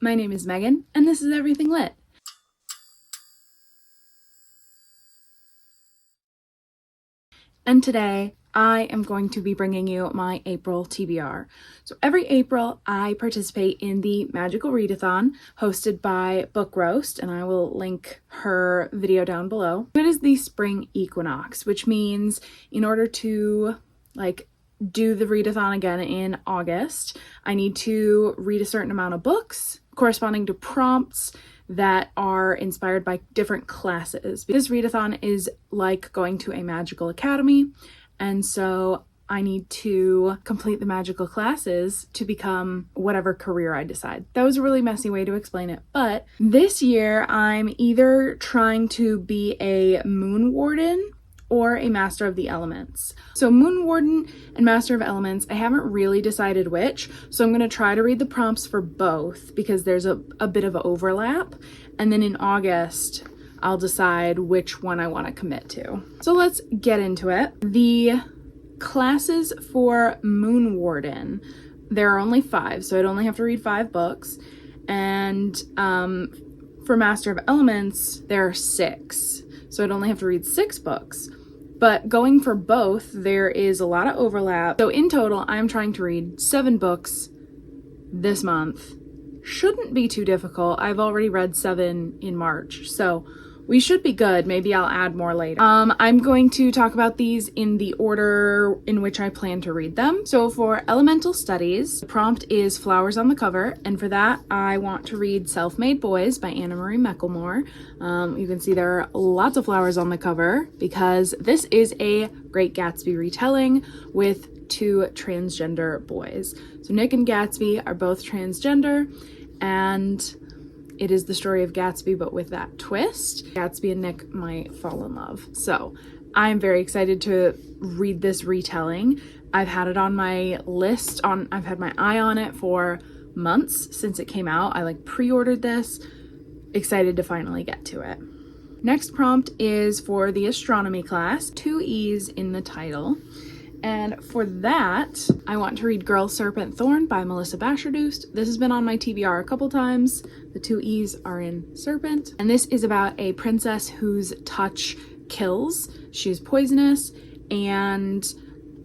My name is Megan, and this is Everything Lit. And today, I am going to be bringing you my April TBR. So every April, I participate in the Magical Readathon hosted by Book Roast, and I will link her video down below. It is the Spring Equinox, which means in order to do the readathon again in August, I need to read a certain amount of books corresponding to prompts that are inspired by different classes. This readathon is like going to a magical academy, and so I need to complete the magical classes to become whatever career I decide. That was a really messy way to explain it, but this year I'm either trying to be a moon warden or a master of the elements. So Moon Warden and Master of Elements, I haven't really decided which, so I'm going to try to read the prompts for both because there's a bit of overlap, and then in August I'll decide which one I want to commit to. So let's get into it. The classes for Moon Warden, there are only 5, so I'd only have to read 5 books, and for Master of Elements there are 6, so I'd only have to read 6 books. But going for both, there is a lot of overlap. So in total, I'm trying to read 7 books this month. Shouldn't be too difficult. I've already read 7 in March, so we should be good. Maybe I'll add more later. I'm going to talk about these in the order in which I plan to read them. So for Elemental Studies, the prompt is Flowers on the Cover, and for that, I want to read Self-Made Boys by Anna Marie Mecklemore. You can see there are lots of flowers on the cover because this is a Great Gatsby retelling with 2 transgender boys. So Nick and Gatsby are both transgender, and it is the story of Gatsby, but with that twist. Gatsby and Nick might fall in love. So I'm very excited to read this retelling. I've had it on my list, I've had my eye on it for months since it came out. I pre-ordered this, excited to finally get to it. Next prompt is for the astronomy class, 2 E's in the title. And for that, I want to read Girl Serpent Thorn by Melissa Basherdoost. This has been on my TBR a couple times. The 2 E's are in Serpent. And this is about a princess whose touch kills. She's poisonous, and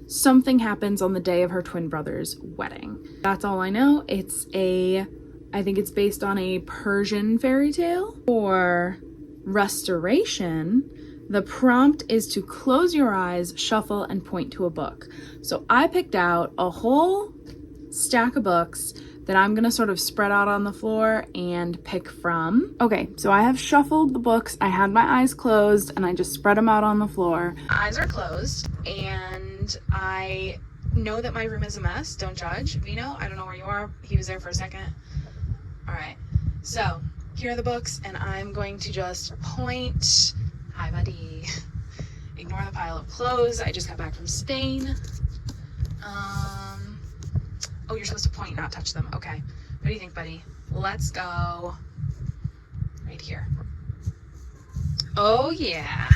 something happens on the day of her twin brother's wedding. That's all I know. I think it's based on a Persian fairy tale. For Restoration, the prompt is to close your eyes, shuffle, and point to a book. So I picked out a whole stack of books that I'm gonna sort of spread out on the floor and pick from. Okay, so I have shuffled the books. I had my eyes closed and I just spread them out on the floor. Eyes are closed, and I know that my room is a mess. Don't judge. Vino, I don't know where you are. He was there for a second. All right, so here are the books, and I'm going to just point. Hi, buddy. Ignore the pile of clothes. I just got back from Spain. Oh, you're supposed to point, not touch them. Okay. What do you think, buddy? Let's go right here. Oh, yeah.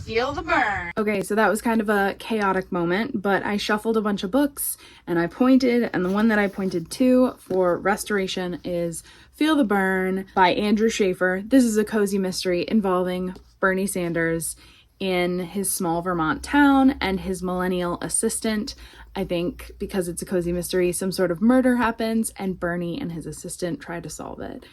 Feel the burn. Okay, so that was kind of a chaotic moment, but I shuffled a bunch of books and I pointed, and the one that I pointed to for Restoration is Feel the Burn by Andrew Schaefer. This is a cozy mystery involving Bernie Sanders in his small Vermont town and his millennial assistant. I think because it's a cozy mystery, some sort of murder happens and Bernie and his assistant try to solve it.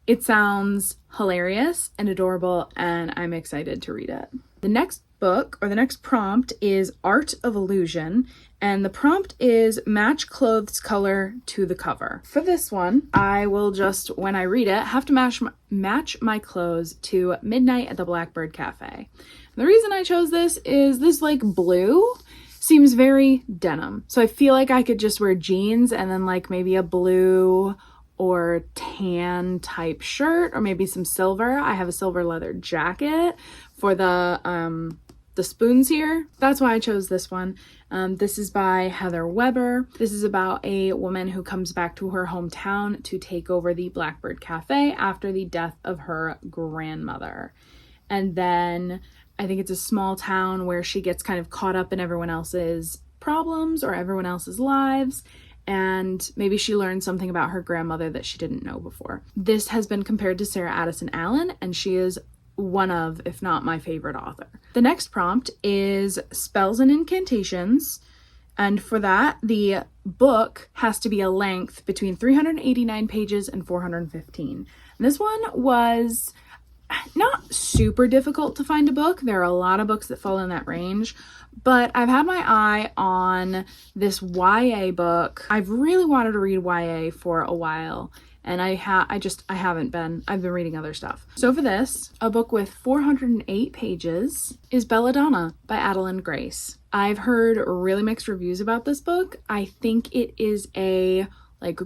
It sounds hilarious and adorable, and I'm excited to read it. The next book, or the next prompt, is Art of Illusion, and the prompt is match clothes color to the cover. For this one, I will just, when I read it, have to match my clothes to Midnight at the Blackbird Cafe. The reason I chose this is this blue seems very denim. So I feel like I could just wear jeans and then maybe a blue or tan type shirt, or maybe some silver. I have a silver leather jacket for the spoons here. That's why I chose this one. This is by Heather Weber. This is about a woman who comes back to her hometown to take over the Blackbird Cafe after the death of her grandmother. And then I think it's a small town where she gets kind of caught up in everyone else's problems or everyone else's lives, and maybe she learned something about her grandmother that she didn't know before. This has been compared to Sarah Addison Allen, and she is one of, if not my favorite author. The next prompt is spells and incantations, and for that, the book has to be a length between 389 pages and 415. And this one was not super difficult to find a book. There are a lot of books that fall in that range, but I've had my eye on this YA book. I've really wanted to read YA for a while, and I haven't been. I've been reading other stuff. So for this, a book with 408 pages is Belladonna by Adeline Grace. I've heard really mixed reviews about this book. I think it is a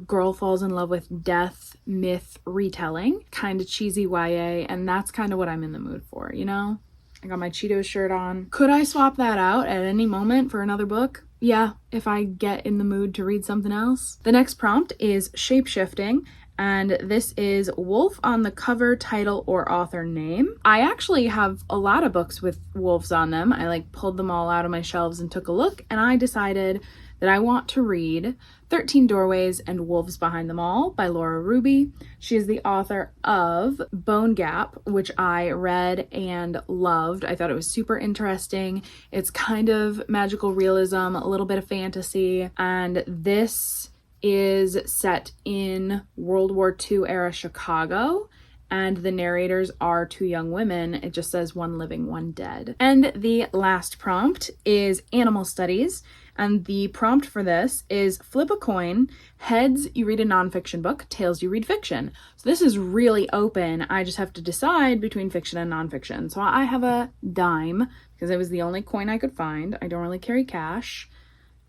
girl falls in love with death myth retelling, kind of cheesy YA, and that's kind of what I'm in the mood for, you know? I got my Cheetos shirt on. Could I swap that out at any moment for another book? Yeah, if I get in the mood to read something else. The next prompt is shape-shifting, and this is wolf on the cover, title, or author name. I actually have a lot of books with wolves on them. I pulled them all out of my shelves and took a look, and I decided that I want to read 13 Doorways and Wolves Behind Them All by Laura Ruby. She is the author of Bone Gap, which I read and loved. I thought it was super interesting. It's kind of magical realism, a little bit of fantasy, and this is set in World War II era Chicago, and the narrators are two young women. It just says one living, one dead. And the last prompt is animal studies. And the prompt for this is flip a coin. Heads, you read a nonfiction book. Tails, you read fiction. So this is really open. I just have to decide between fiction and nonfiction. So I have a dime because it was the only coin I could find. I don't really carry cash.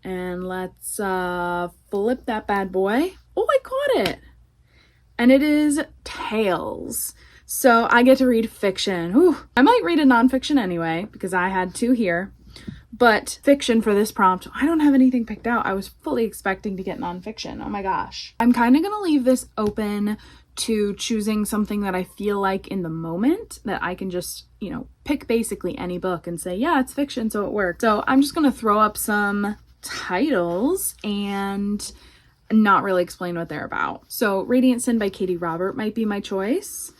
And let's flip that bad boy. Oh, I caught it. And it is tails. So I get to read fiction. Whew. I might read a nonfiction anyway because I had two here. But fiction for this prompt, I don't have anything picked out. I was fully expecting to get nonfiction. Oh my gosh. I'm kind of going to leave this open to choosing something that I feel like in the moment that I can just, pick basically any book and say, yeah, it's fiction, so it works. So I'm just going to throw up some titles and not really explain what they're about. So Radiant Sin by Katie Robert might be my choice.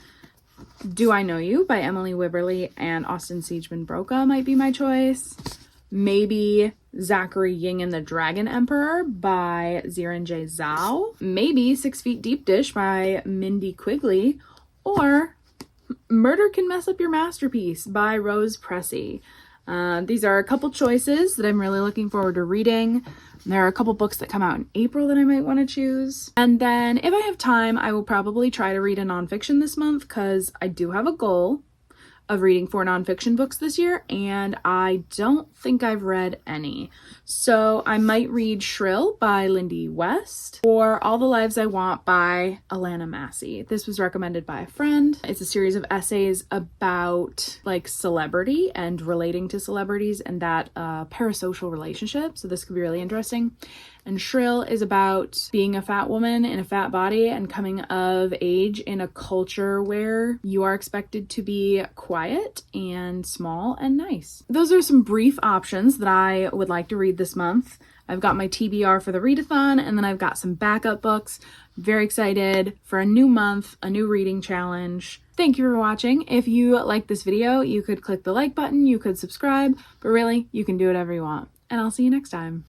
Do I Know You by Emily Wibberley and Austin Siegeman Broca might be my choice. Maybe Zachary Ying and the Dragon Emperor by Ziran J. Zhao. Maybe 6 Feet Deep Dish by Mindy Quigley. Or Murder Can Mess Up Your Masterpiece by Rose Pressey. These are a couple choices that I'm really looking forward to reading. There are a couple books that come out in April that I might want to choose. And then if I have time, I will probably try to read a nonfiction this month because I do have a goal of reading 4 nonfiction books this year, and I don't think I've read any. So I might read Shrill by Lindy West or All the Lives I Want by Alana Massey. This was recommended by a friend. It's a series of essays about celebrity and relating to celebrities and that parasocial relationship. So this could be really interesting. And Shrill is about being a fat woman in a fat body and coming of age in a culture where you are expected to be quiet and small and nice. Those are some brief options that I would like to read this month. I've got my TBR for the readathon, and then I've got some backup books. Very excited for a new month, a new reading challenge. Thank you for watching. If you like this video, you could click the like button, you could subscribe, but really, you can do whatever you want. And I'll see you next time.